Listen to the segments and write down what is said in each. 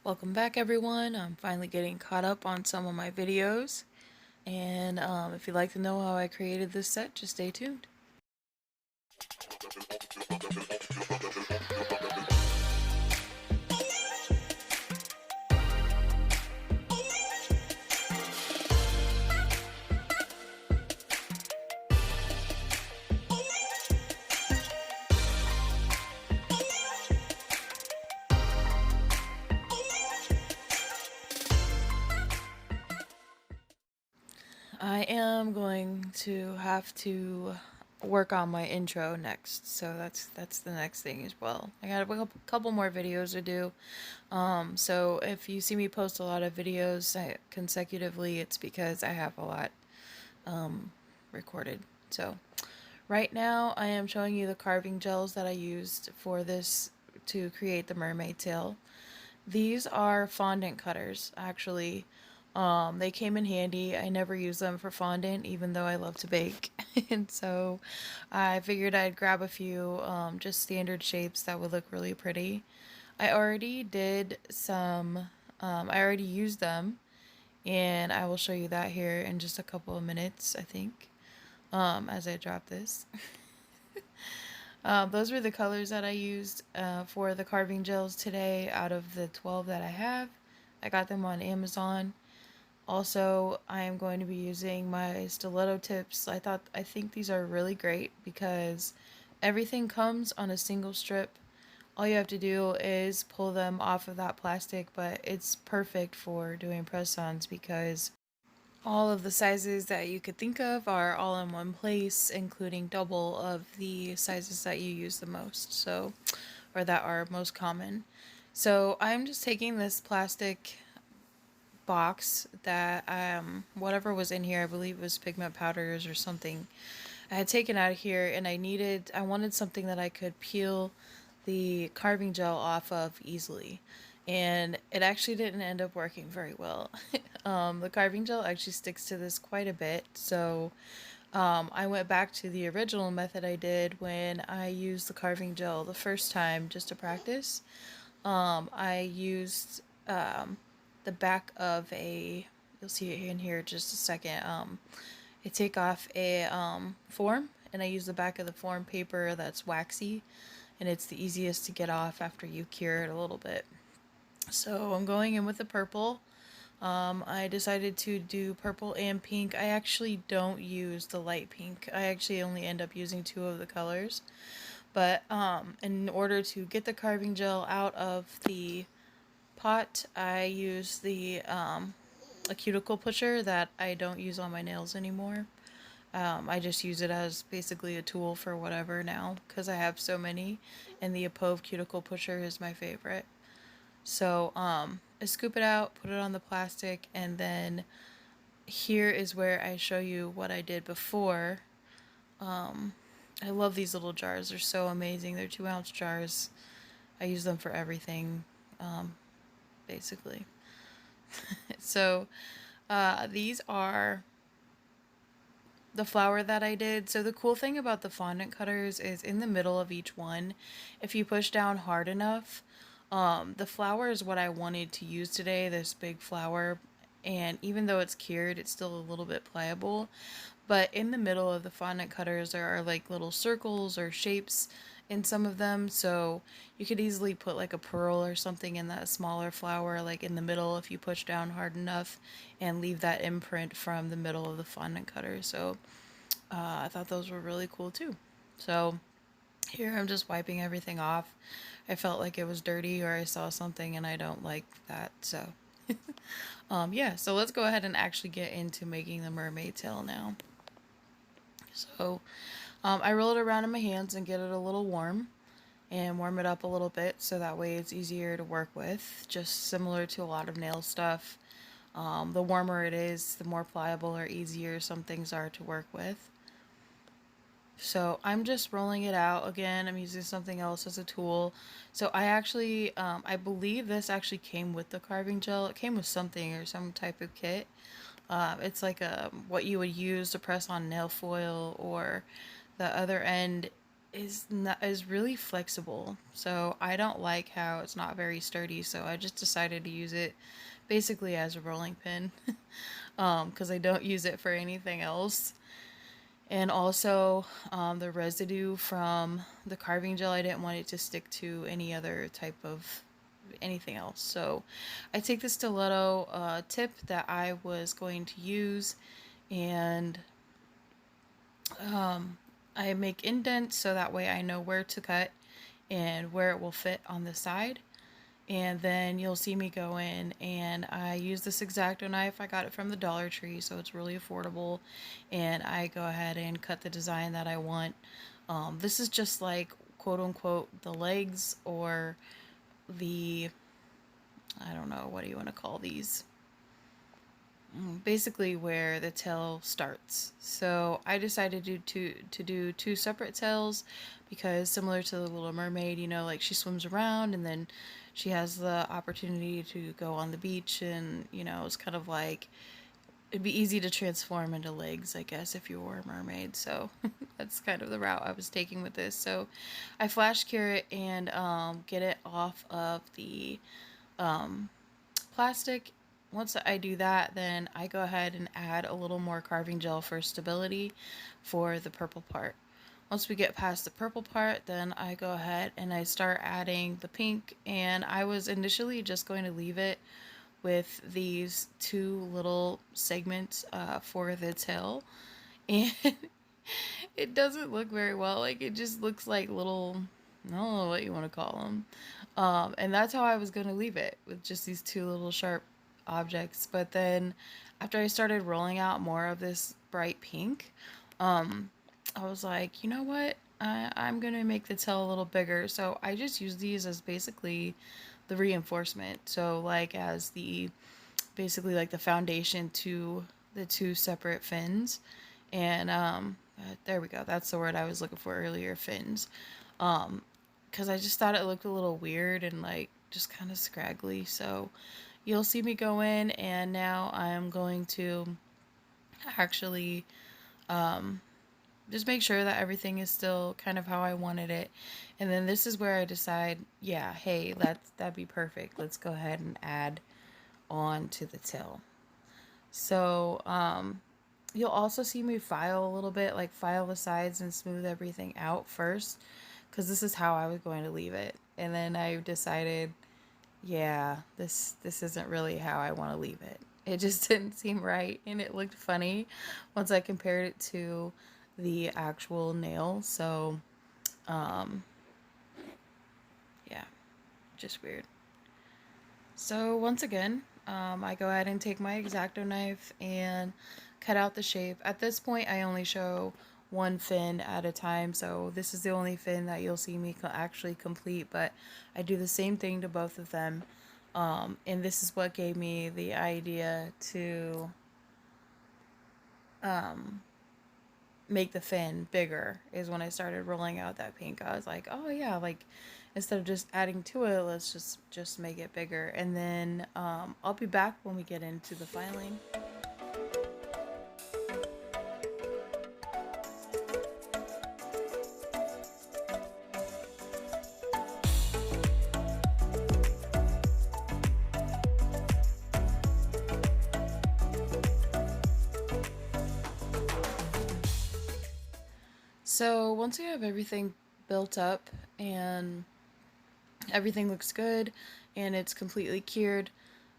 Welcome back, everyone. I'm finally getting caught up on some of my videos, and if you'd like to know how I created this set, just stay tuned. I am going to have to work on my intro next, so that's the next thing as well. I got a couple more videos to do. So if you see me post a lot of videos consecutively, it's because I have a lot recorded. So right now I am showing you the carving gels that I used for this to create the mermaid tail. These are fondant cutters, actually. They came in handy. I never use them for fondant, even though I love to bake. And so I figured I'd grab a few just standard shapes that would look really pretty. I already did some, I already used them, and I will show you that here in just a couple of minutes, I think, as I drop this. Those were the colors that I used for the carving gels today out of the 12 that I have. I got them on Amazon. Also, I am going to be using my stiletto tips. I think these are really great because everything comes on a single strip. All you have to do is pull them off of that plastic, but it's perfect for doing press-ons because all of the sizes that you could think of are all in one place, including double of the sizes that you use the most, so, or that are most common. So I'm just taking this plastic box that, whatever was in here, I believe it was pigment powders or something, I had taken out of here, and I wanted something that I could peel the carving gel off of easily. And it actually didn't end up working very well. The carving gel actually sticks to this quite a bit, so I went back to the original method I did when I used the carving gel the first time just to practice. I used the back of you'll see it in here in just a second. I take off a form, and I use the back of the form paper that's waxy, and it's the easiest to get off after you cure it a little bit. So I'm going in with the purple. I decided to do purple and pink. I actually don't use the light pink. I actually only end up using two of the colors. But in order to get the carving gel out of the pot, I use a cuticle pusher that I don't use on my nails anymore. I just use it as basically a tool for whatever now because I have so many, and the Apove cuticle pusher is my favorite. So I scoop it out, put it on the plastic, and then here is where I show you what I did before. I love these little jars. They're so amazing. They're 2-ounce jars. I use them for everything, basically. So these are the flower that I did. So the cool thing about the fondant cutters is in the middle of each one, if you push down hard enough, the flower is what I wanted to use today, this big flower, and even though it's cured, it's still a little bit pliable. But in the middle of the fondant cutters, there are like little circles or shapes in some of them, so you could easily put like a pearl or something in that smaller flower, like in the middle if you push down hard enough, and leave that imprint from the middle of the fondant cutter. So I thought those were really cool too. So here I'm just wiping everything off. I felt like it was dirty or I saw something and I don't like that. So yeah, so let's go ahead and actually get into making the mermaid tail now. So I roll it around in my hands and get it a little warm and warm it up a little bit so that way it's easier to work with, just similar to a lot of nail stuff. The warmer it is, the more pliable or easier some things are to work with. So I'm just rolling it out. Again, I'm using something else as a tool. So I actually, I believe this actually came with the carving gel. It came with something or some type of kit. It's like what you would use to press on nail foil, or the other end is really flexible. So I don't like how it's not very sturdy. So I just decided to use it basically as a rolling pin, because I don't use it for anything else. And also, the residue from the carving gel, I didn't want it to stick to any other type of anything else. So I take the stiletto tip that I was going to use, and I make indents so that way I know where to cut and where it will fit on the side. And then you'll see me go in and I use this X-Acto knife. I got it from the Dollar Tree, so it's really affordable. And I go ahead and cut the design that I want. This is just like quote unquote the legs, or the, I don't know, what do you want to call these? Basically where the tail starts. So I decided to do two separate tails, because similar to the Little Mermaid, you know, like she swims around and then she has the opportunity to go on the beach, and you know, it's kind of like it'd be easy to transform into legs, I guess, if you were a mermaid. So that's kind of the route I was taking with this. So I flash cure it and get it off of the um, plastic. Once I do that, then I go ahead and add a little more carving gel for stability for the purple part. Once we get past the purple part, then I go ahead and I start adding the pink, and I was initially just going to leave it with these two little segments for the tail, and it doesn't look very well. Like, it just looks like little, I don't know what you want to call them. And that's how I was going to leave it, with just these two little sharp objects. But then after I started rolling out more of this bright pink, I was like, you know what? I'm going to make the tail a little bigger. So I just use these as basically the reinforcement. So like as the, basically like the foundation to the two separate fins. And there we go. That's the word I was looking for earlier, fins. Because I just thought it looked a little weird and like just kind of scraggly. So you'll see me go in, and now I'm going to actually just make sure that everything is still kind of how I wanted it. And then this is where I decide, yeah, hey, that'd be perfect. Let's go ahead and add on to the tail. So you'll also see me file a little bit, like file the sides and smooth everything out first, because this is how I was going to leave it. And then I decided, yeah, this isn't really how I want to leave it. It just didn't seem right, and it looked funny once I compared it to the actual nail. So yeah, just weird. So once again, I go ahead and take my X-Acto knife and cut out the shape. At this point, I only show one fin at a time, so this is the only fin that you'll see me actually complete, but I do the same thing to both of them. And this is what gave me the idea to make the fin bigger, is when I started rolling out that pink. I was like, oh yeah, like instead of just adding to it, let's just make it bigger. And then I'll be back when we get into the filing. So once we have everything built up and everything looks good and it's completely cured,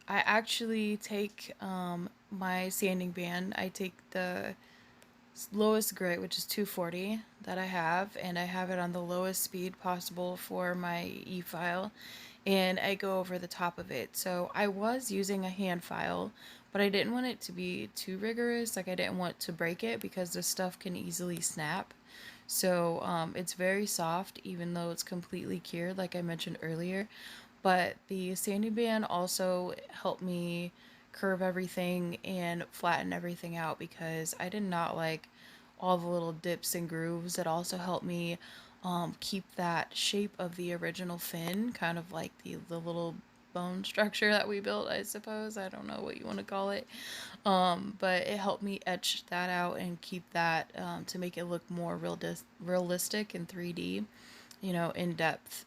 I actually take my sanding band. I take the lowest grit, which is 240 that I have, and I have it on the lowest speed possible for my e-file, and I go over the top of it. So I was using a hand file, but I didn't want it to be too rigorous. Like, I didn't want to break it because this stuff can easily snap. So it's very soft, even though it's completely cured, like I mentioned earlier. But the sanding band also helped me curve everything and flatten everything out, because I did not like all the little dips and grooves. It also helped me keep that shape of the original fin, kind of like the little bone structure that we built, I suppose. I don't know what you want to call it. But it helped me etch that out and keep that to make it look more realistic in 3D, you know, in depth.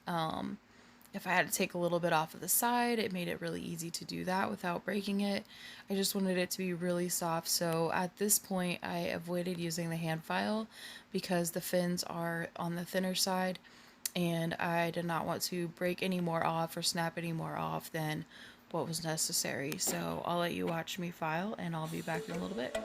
If I had to take a little bit off of the side, it made it really easy to do that without breaking it. I just wanted it to be really soft, so at this point I avoided using the hand file because the fins are on the thinner side and I did not want to break any more off or snap any more off than what was necessary. So I'll let you watch me file and I'll be back in a little bit.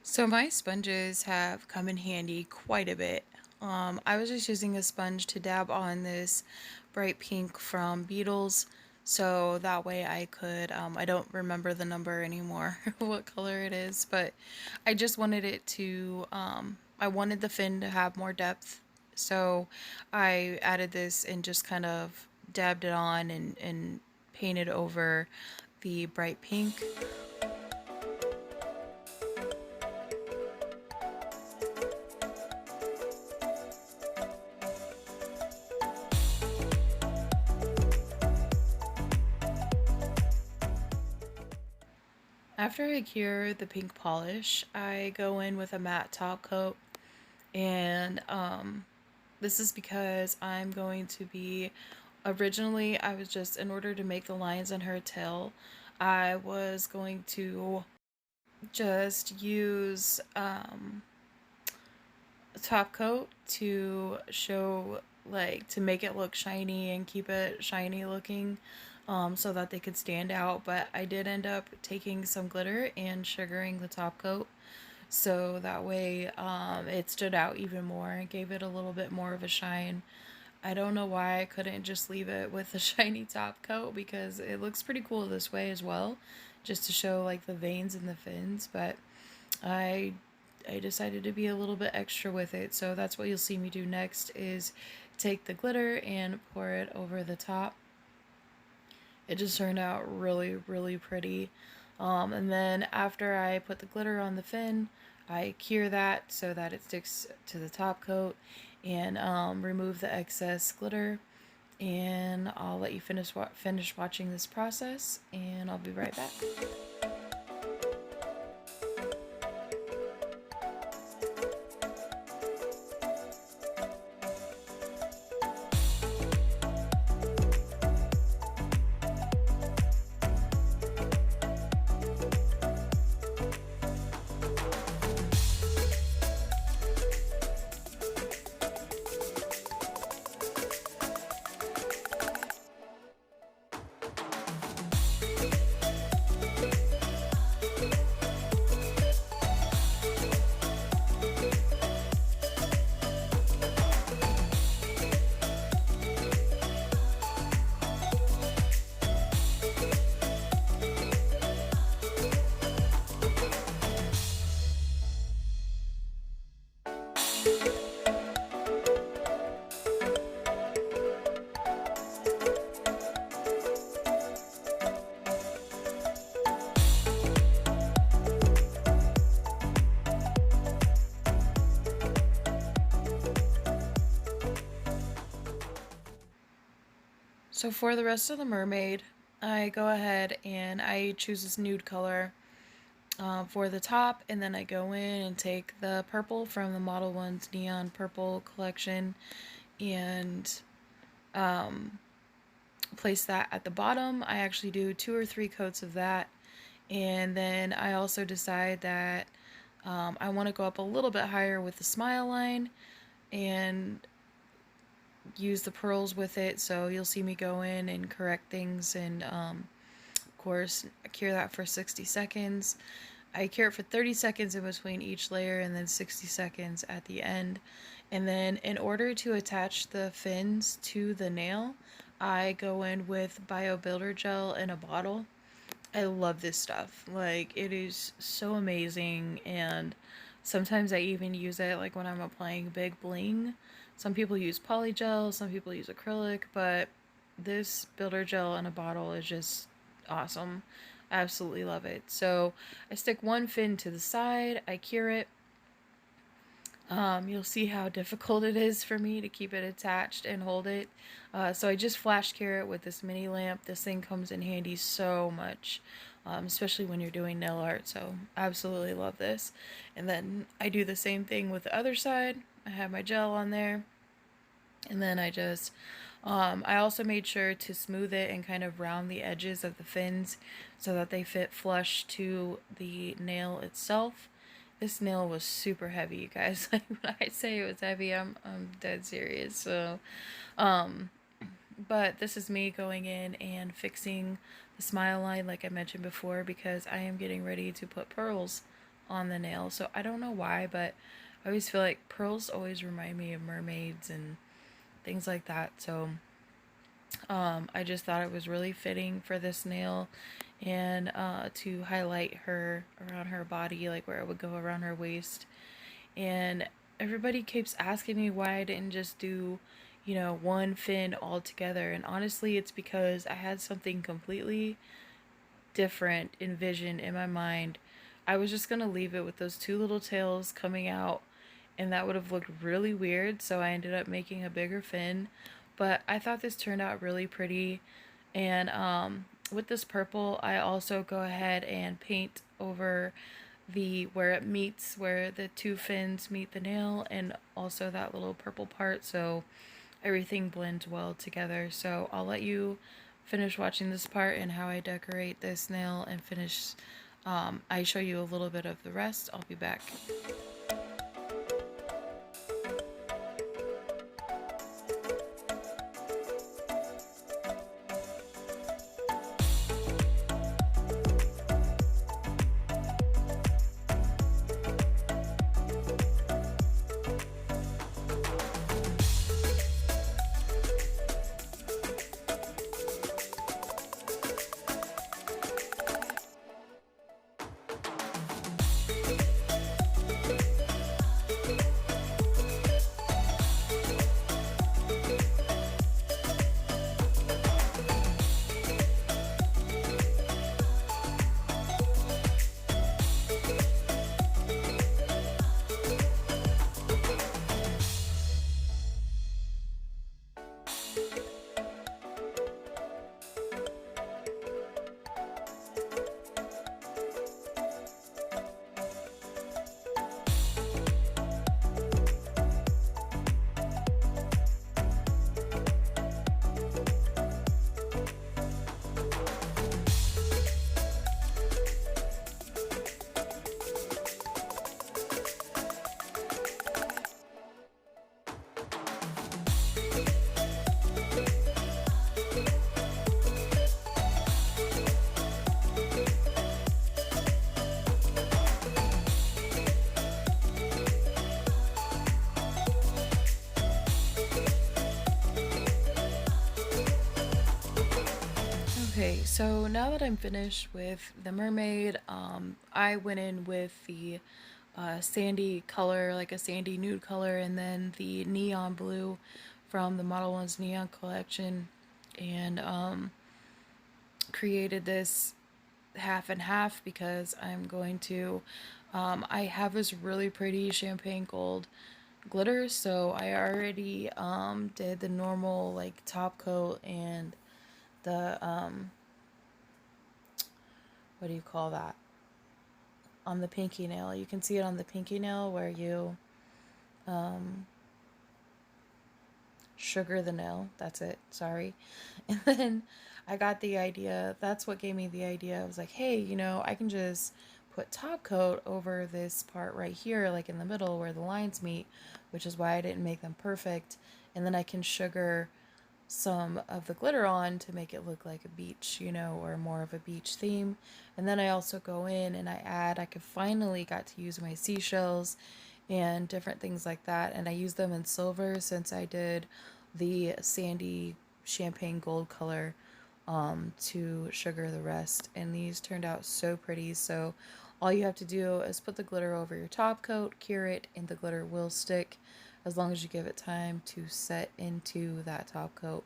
So my sponges have come in handy quite a bit. I was just using a sponge to dab on this bright pink from Beetles, so that way I could, I don't remember the number anymore, what color it is, but I just wanted it to, I wanted the fin to have more depth, so I added this and just kind of dabbed it on and painted over the bright pink. After I cure the pink polish, I go in with a matte top coat, and this is because I'm going to be, originally I was just, in order to make the lines on her tail, I was going to just use top coat to show, like, to make it look shiny and keep it shiny looking, so that they could stand out. But I did end up taking some glitter and sugaring the top coat so that way it stood out even more and gave it a little bit more of a shine. I don't know why I couldn't just leave it with a shiny top coat because it looks pretty cool this way as well, just to show like the veins and the fins, but I I decided to be a little bit extra with it. So that's what you'll see me do next, is take the glitter and pour it over the top. It just turned out really, really pretty. And then after I put the glitter on the fin, I cure that so that it sticks to the top coat, and remove the excess glitter. And I'll let you finish watching this process, and I'll be right back. So for the rest of the mermaid, I go ahead and I choose this nude color for the top, and then I go in and take the purple from the Model 1's Neon Purple collection and place that at the bottom. I actually do 2 or 3 coats of that, and then I also decide that I want to go up a little bit higher with the smile line and use the pearls with it. So you'll see me go in and correct things, and of course cure that for 60 seconds. I cure it for 30 seconds in between each layer and then 60 seconds at the end. And then in order to attach the fins to the nail, I go in with Bio Builder Gel in a bottle. I love this stuff. Like, it is so amazing, and sometimes I even use it like when I'm applying big bling. Some people use polygel, some people use acrylic, but this builder gel in a bottle is just awesome. I absolutely love it. So I stick one fin to the side, I cure it. You'll see how difficult it is for me to keep it attached and hold it. So I just flash cure it with this mini lamp. This thing comes in handy so much, especially when you're doing nail art. So absolutely love this. And then I do the same thing with the other side. I have my gel on there. And then I also made sure to smooth it and kind of round the edges of the fins so that they fit flush to the nail itself. This nail was super heavy, you guys. Like, when I say it was heavy, I'm dead serious. So, um, but this is me going in and fixing the smile line like I mentioned before, because I am getting ready to put pearls on the nail. So I don't know why, but I always feel like pearls always remind me of mermaids and things like that. So I just thought it was really fitting for this nail, and to highlight her around her body, like where it would go around her waist. And everybody keeps asking me why I didn't just do, one fin all together. And honestly, it's because I had something completely different envisioned in my mind. I was just gonna leave it with those two little tails coming out, and that would have looked really weird, so I ended up making a bigger fin. But I thought this turned out really pretty. And with this purple, I also go ahead and paint over the where it meets, where the two fins meet the nail, and also that little purple part, so everything blends well together. So I'll let you finish watching this part and how I decorate this nail and finish. I show you a little bit of the rest. I'll be back. Okay, so now that I'm finished with the mermaid, I went in with the sandy color, like a sandy nude color, and then the neon blue from the Model One's Neon collection, and created this half and half because I'm going to. I have this really pretty champagne gold glitter, so I already did the normal like top coat and the what do you call that, on the pinky nail. You can see it on the pinky nail where you sugar the nail. That's it. Sorry. And then I got the idea. That's what gave me the idea. I was like, hey, I can just put top coat over this part right here, like in the middle where the lines meet, which is why I didn't make them perfect. And then I can sugar some of the glitter on to make it look like a beach, or more of a beach theme. And then I also go in and I could finally got to use my seashells and different things like that. And I use them in silver since I did the sandy champagne gold color to sugar the rest. And these turned out so pretty. So all you have to do is put the glitter over your top coat, cure it, and the glitter will stick as long as you give it time to set into that top coat.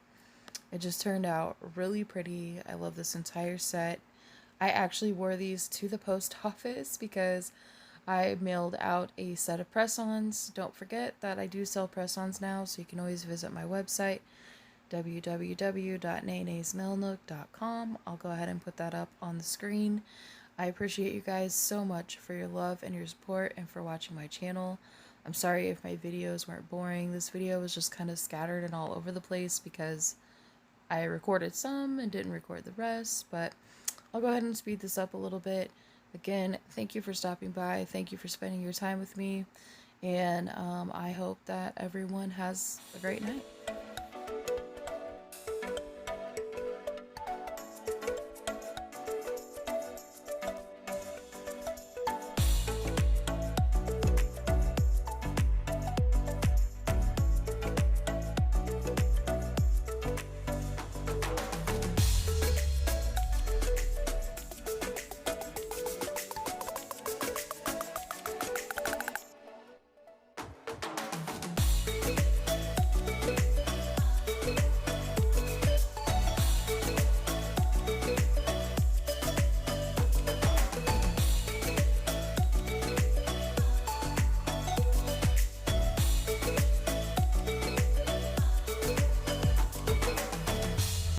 It just turned out really pretty. I love this entire set. I actually wore these to the post office because I mailed out a set of press-ons. Don't forget that I do sell press-ons now, so you can always visit my website, www.nenesmailnook.com. I'll go ahead and put that up on the screen. I appreciate you guys so much for your love and your support and for watching my channel. I'm sorry if my videos weren't boring. This video was just kind of scattered and all over the place because I recorded some and didn't record the rest, but I'll go ahead and speed this up a little bit. Again, thank you for stopping by. Thank you for spending your time with me. And I hope that everyone has a great night.